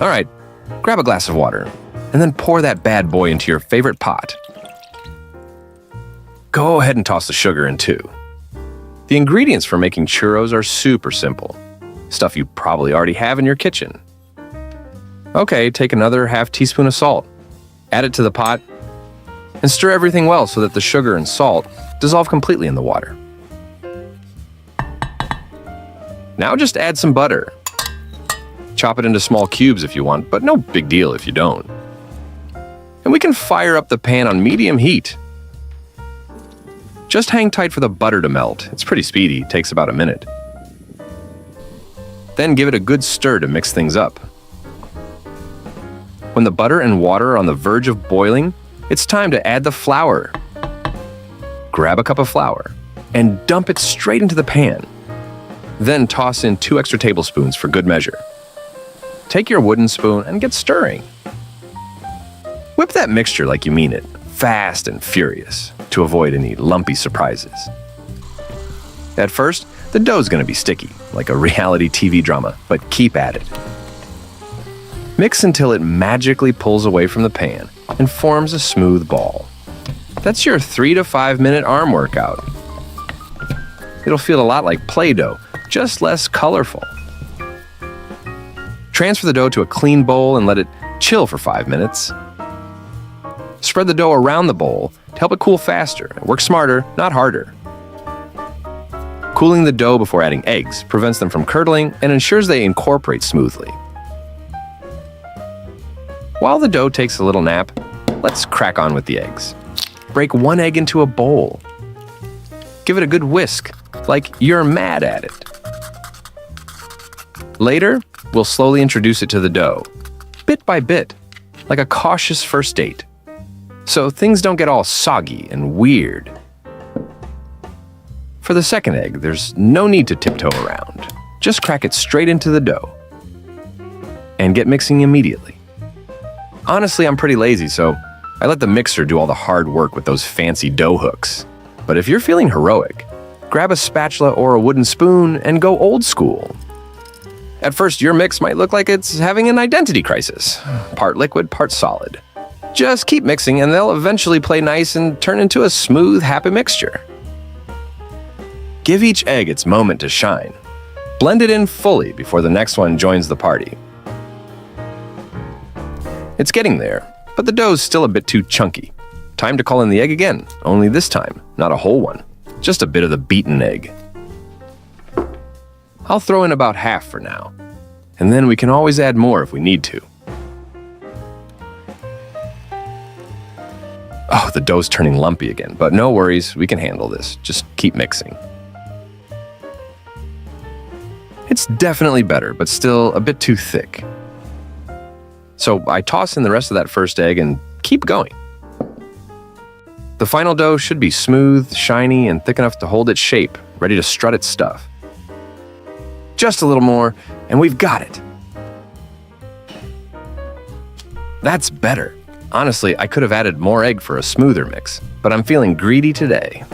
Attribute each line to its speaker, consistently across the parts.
Speaker 1: All right, grab a glass of water, and then pour that bad boy into your favorite pot. Go ahead and toss the sugar in too. The ingredients for making churros are super simple. Stuff you probably already have in your kitchen. Okay, take another half teaspoon of salt, add it to the pot, and stir everything well so that the sugar and salt dissolve completely in the water. Now just add some butter. Chop it into small cubes if you want, but no big deal if you don't. And we can fire up the pan on medium heat. Just hang tight for the butter to melt. It's pretty speedy, takes about a minute. Then give it a good stir to mix things up. When the butter and water are on the verge of boiling, it's time to add the flour. Grab a cup of flour and dump it straight into the pan. Then toss in 2 extra tablespoons for good measure. Take your wooden spoon and get stirring. Whip that mixture like you mean it, fast and furious, to avoid any lumpy surprises. At first, the dough's going to be sticky, like a reality TV drama, but keep at it. Mix until it magically pulls away from the pan and forms a smooth ball. That's your 3 to 5 minute arm workout. It'll feel a lot like Play-Doh, just less colorful. Transfer the dough to a clean bowl and let it chill for 5 minutes. Spread the dough around the bowl to help it cool faster. Work smarter, not harder. Cooling the dough before adding eggs prevents them from curdling and ensures they incorporate smoothly. While the dough takes a little nap, let's crack on with the eggs. Break 1 egg into a bowl. Give it a good whisk, like you're mad at it. Later, we'll slowly introduce it to the dough, bit by bit, like a cautious first date, so things don't get all soggy and weird. For the second egg, there's no need to tiptoe around. Just crack it straight into the dough and get mixing immediately. Honestly, I'm pretty lazy, so I let the mixer do all the hard work with those fancy dough hooks. But if you're feeling heroic, grab a spatula or a wooden spoon and go old school. At first, your mix might look like it's having an identity crisis. Part liquid, part solid. Just keep mixing and they'll eventually play nice and turn into a smooth, happy mixture. Give each egg its moment to shine. Blend it in fully before the next one joins the party. It's getting there, but the dough's still a bit too chunky. Time to call in the egg again, only this time, not a whole one. Just a bit of the beaten egg. I'll throw in about half for now, and then we can always add more if we need to. Oh, the dough's turning lumpy again, but no worries, we can handle this. Just keep mixing. It's definitely better, but still a bit too thick. So I toss in the rest of that first egg and keep going. The final dough should be smooth, shiny, and thick enough to hold its shape, ready to strut its stuff. Just a little more, and we've got it. That's better. Honestly, I could have added more egg for a smoother mix, but I'm feeling greedy today.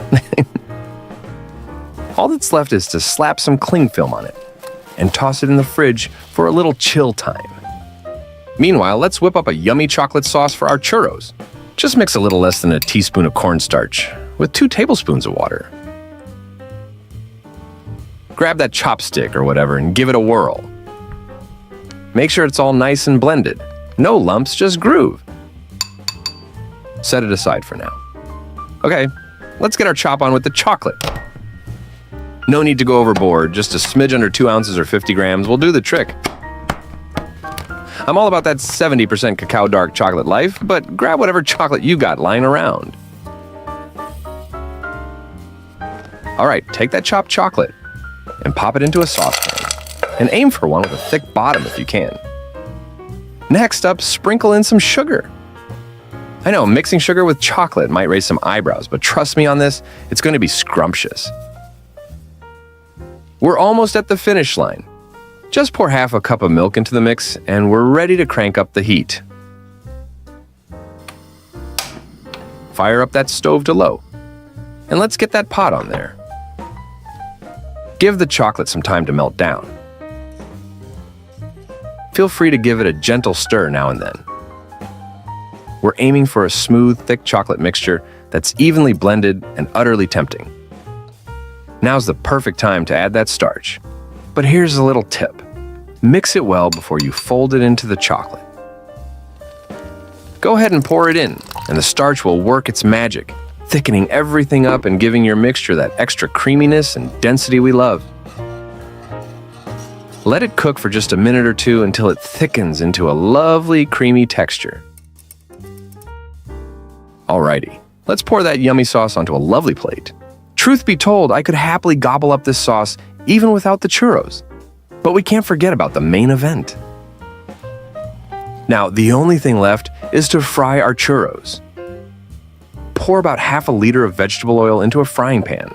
Speaker 1: All that's left is to slap some cling film on it and toss it in the fridge for a little chill time. Meanwhile, let's whip up a yummy chocolate sauce for our churros. Just mix a little less than a teaspoon of cornstarch with 2 tablespoons of water. Grab that chopstick or whatever and give it a whirl. Make sure it's all nice and blended. No lumps, just groove. Set it aside for now. Okay, let's get our chop on with the chocolate. No need to go overboard, just a smidge under 2 ounces or 50 grams will do the trick. I'm all about that 70% cacao dark chocolate life, but grab whatever chocolate you got lying around. All right, take that chopped chocolate and pop it into a saucepan, and aim for one with a thick bottom if you can. Next up, sprinkle in some sugar. I know, mixing sugar with chocolate might raise some eyebrows, but trust me on this, it's going to be scrumptious. We're almost at the finish line. Just pour half a cup of milk into the mix, and we're ready to crank up the heat. Fire up that stove to low, and let's get that pot on there. Give the chocolate some time to melt down. Feel free to give it a gentle stir now and then. We're aiming for a smooth, thick chocolate mixture that's evenly blended and utterly tempting. Now's the perfect time to add that starch. But here's a little tip. Mix it well before you fold it into the chocolate. Go ahead and pour it in, and the starch will work its magic, thickening everything up and giving your mixture that extra creaminess and density we love. Let it cook for just a minute or two until it thickens into a lovely creamy texture. Alrighty, let's pour that yummy sauce onto a lovely plate. Truth be told, I could happily gobble up this sauce even without the churros. But we can't forget about the main event. Now, the only thing left is to fry our churros. Pour about half a liter of vegetable oil into a frying pan.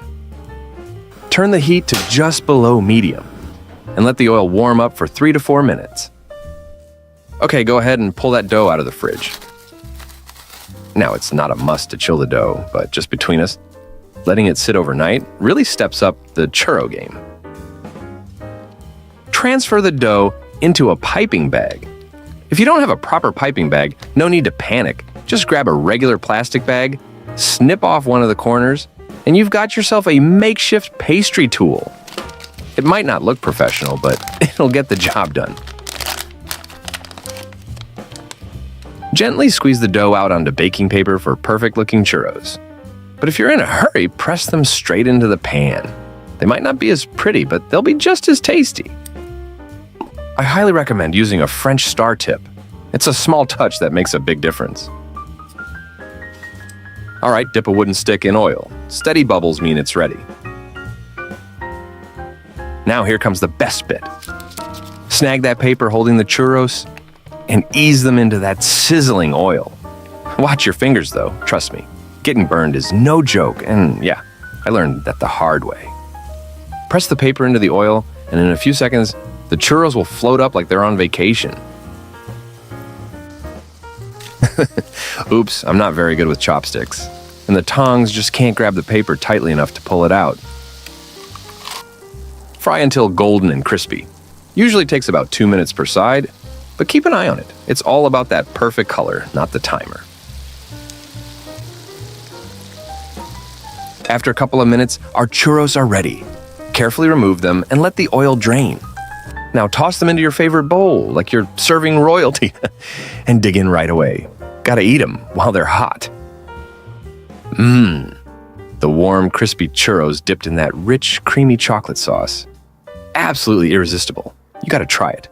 Speaker 1: Turn the heat to just below medium and let the oil warm up for 3 to 4 minutes. Okay, go ahead and pull that dough out of the fridge. Now, it's not a must to chill the dough, but just between us, letting it sit overnight really steps up the churro game. Transfer the dough into a piping bag. If you don't have a proper piping bag, no need to panic. Just grab a regular plastic bag, snip off one of the corners, and you've got yourself a makeshift pastry tool. It might not look professional, but it'll get the job done. Gently squeeze the dough out onto baking paper for perfect-looking churros. But if you're in a hurry, press them straight into the pan. They might not be as pretty, but they'll be just as tasty. I highly recommend using a French star tip. It's a small touch that makes a big difference. Alright, dip a wooden stick in oil. Steady bubbles mean it's ready. Now here comes the best bit. Snag that paper holding the churros and ease them into that sizzling oil. Watch your fingers though, trust me. Getting burned is no joke, and yeah, I learned that the hard way. Press the paper into the oil, and in a few seconds, the churros will float up like they're on vacation. Oops, I'm not very good with chopsticks, and the tongs just can't grab the paper tightly enough to pull it out. Fry until golden and crispy. Usually takes about 2 minutes per side, but keep an eye on it. It's all about that perfect color, not the timer. After a couple of minutes, our churros are ready. Carefully remove them and let the oil drain. Now toss them into your favorite bowl, like you're serving royalty, and dig in right away. Gotta eat them while they're hot. The warm, crispy churros dipped in that rich, creamy chocolate sauce. Absolutely irresistible. You gotta try it.